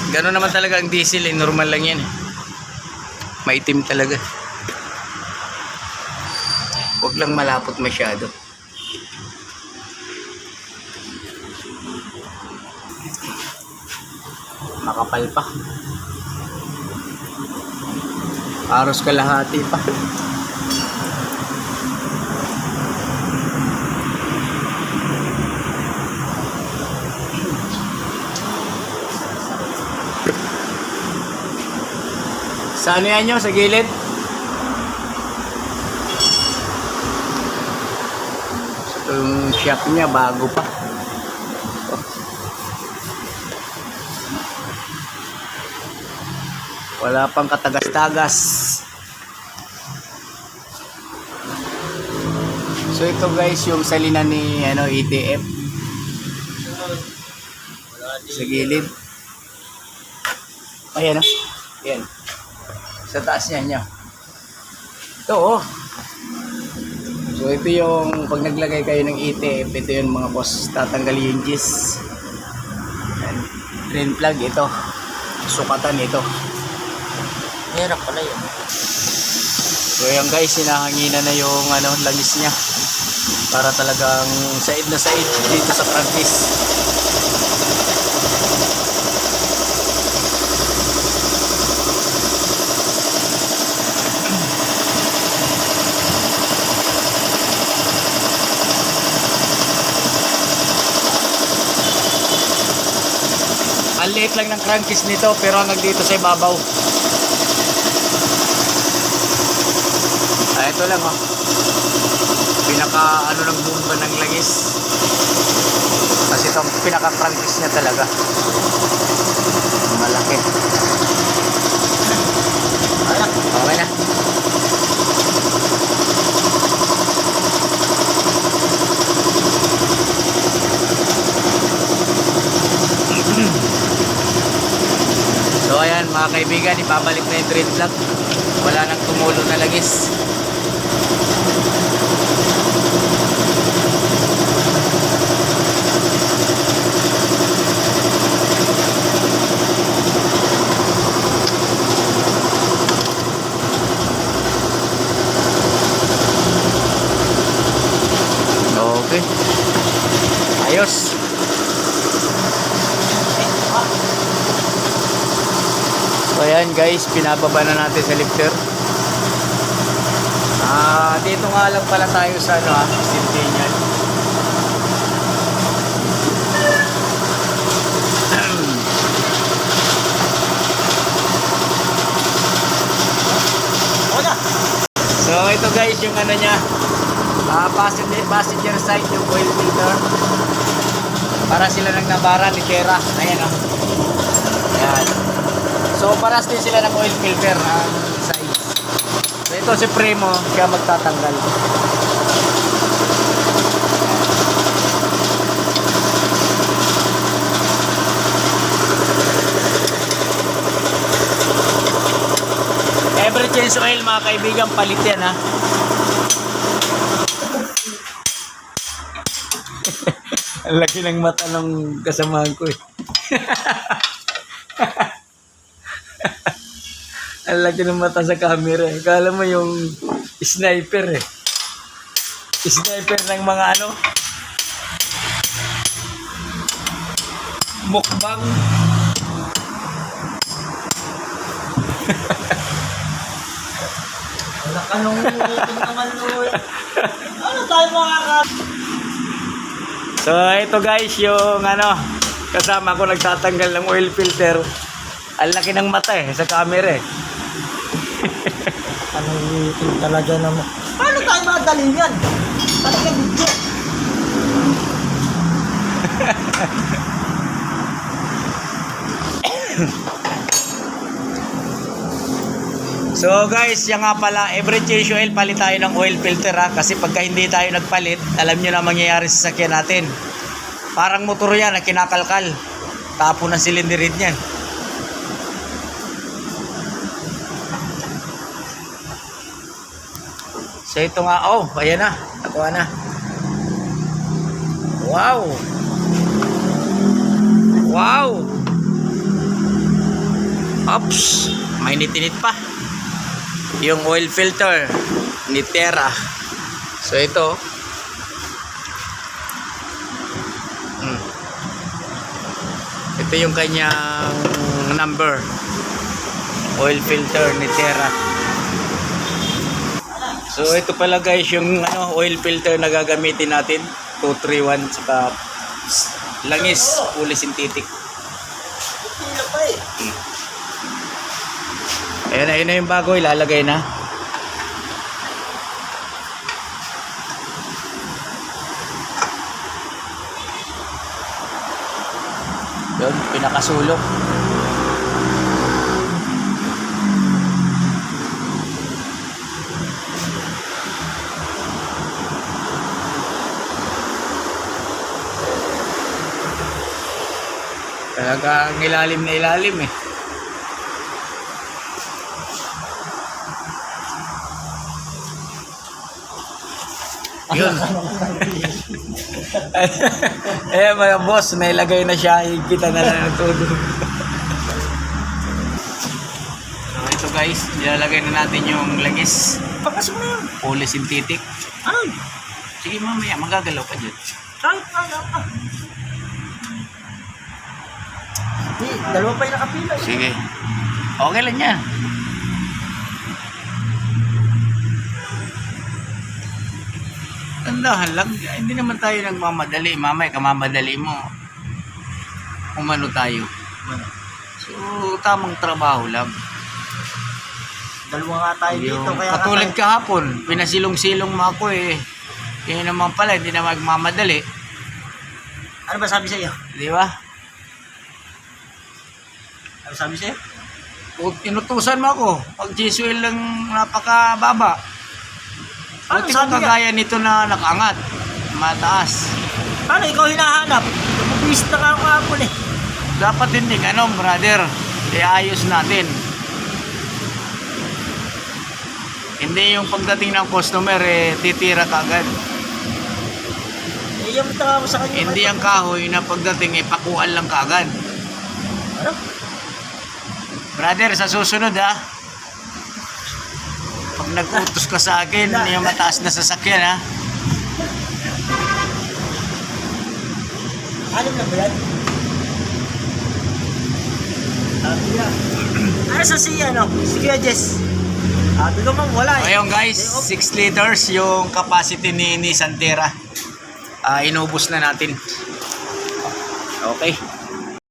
Gano'n naman talaga ang diesel eh. Normal lang yan. Maitim talaga. Huwag lang malapot masyado. Makapal pa. Aros kalahati pa. Saan yan nyo? Sa gilid? So, yung shop niya bago pa. Wala pang katagas-tagas. So ito guys yung salina ni ETF. Sa gilid. Ayan o. Ayan. Sa taas niya. Ito oh. So ito yung pag naglagay kayo ng ETF, ito yung mga boss, tatanggalin yung gis. Ayan. Drain plug ito. Sukatan ito. Hirap pala yun. So yan guys, hinahanginan na yung langis niya. Para talagang said na said dito sa practice. Ang liit lang ng crankcase nito pero hanggang dito sa ibabaw. Ito lang oh. Pinaka ng bomba ng langis. Kasi ito pinaka crankcase niya talaga. Malaki. Okay na. So ayan mga kaibigan, ipabalik na yung drain plug. Wala nang tumulo na langis. Okay. Ayos. So ayan guys, pinababa na natin sa lifter. Dito nga lang pala tayo sa Centennial. So ito guys yung niya. Passenger side yung oil filter. Para sila ng nabara ni Kera. Ayan oh. Ayan. So paras din sila ng oil filter ang size. So ito si Primo, siya magtatanggal. Every change oil mga kaibigan, palit yan ha. Ang laki ng mata ng kasamahan ko eh. Ang laki ng mata sa camera eh. Kala mo yung sniper eh. Sniper ng mga mukbang. Wala ka nung naman Lord. Ano tayo makakap? So ito guys yung kasama ko nagtatanggal ng oil filter. Ang laki ng mata eh sa camera eh. Anong iitin talaga naman? Paano tayo madalhin yan? Talaga video. So guys, yan nga pala, every change oil palit tayo ng oil filter ha. Kasi pagka hindi tayo nagpalit, alam nyo na mangyayari sa sakyan natin. Parang motor yan na kinakalkal. Tapo ng silindirin yan. So ito nga, oh, ayan na. Nakuha na. Wow! Wow! Ops, mainit-init pa. Yung oil filter ni Terra. So ito. Ito yung kanyang number. Oil filter ni Terra. So ito pala guys yung oil filter na gagamitin natin. 231 saka langis, fully synthetic. Pila pa eh. Ayun na yung bago, ilalagay na. Yun, pinakasulok. Talaga ang ilalim na ilalim eh. Yun. Eh mga boss, nailagay na siya, higpitan na lang ng todo. So ito guys, nilalagay na natin yung langis. Pakas mo na yun. Fully synthetic. Ay, Sige mamaya, magagalaw pa dyan. kahit pa. Dalawa pa yung nakapila eh. Sige. Okay lang yan. Tandahan lang. Hindi naman tayo nagmamadali. Mamaya kamamadali mo. Umano tayo. So, tamang trabaho lang. Dalawa nga tayo dito. Kaya Katulad kahapon, pinasilong-silong mo ako eh. Yun naman pala, hindi na magmamadali. Ano ba sabi sa'yo? Di ba? Ano sabi sa'yo? O, inutusan mo ako. Pag G-Swell lang napakababa. Ano Buti sabi kung niya? kagaya nito na nakaangat. Mataas. Paano ikaw hinahanap? Mabis na nga ako kahapon eh. Dapat din brother. Iayos natin. Hindi yung pagdating ng customer titira kagad. Eh, yung tanga mo sa kanya. Hindi ang kahoy na pagdating pakuan lang kagad. Ano? Brother, sa susunod pag nag-utos ka sa akin, yung mataas na sasakyan Alam na ba yan? Ano sa siya, no? Si Kuya Jess. Sabi ko ma'am, wala eh. Ngayon guys, 6 liters yung capacity ni Nissan Terra. Inubos na natin. Okay.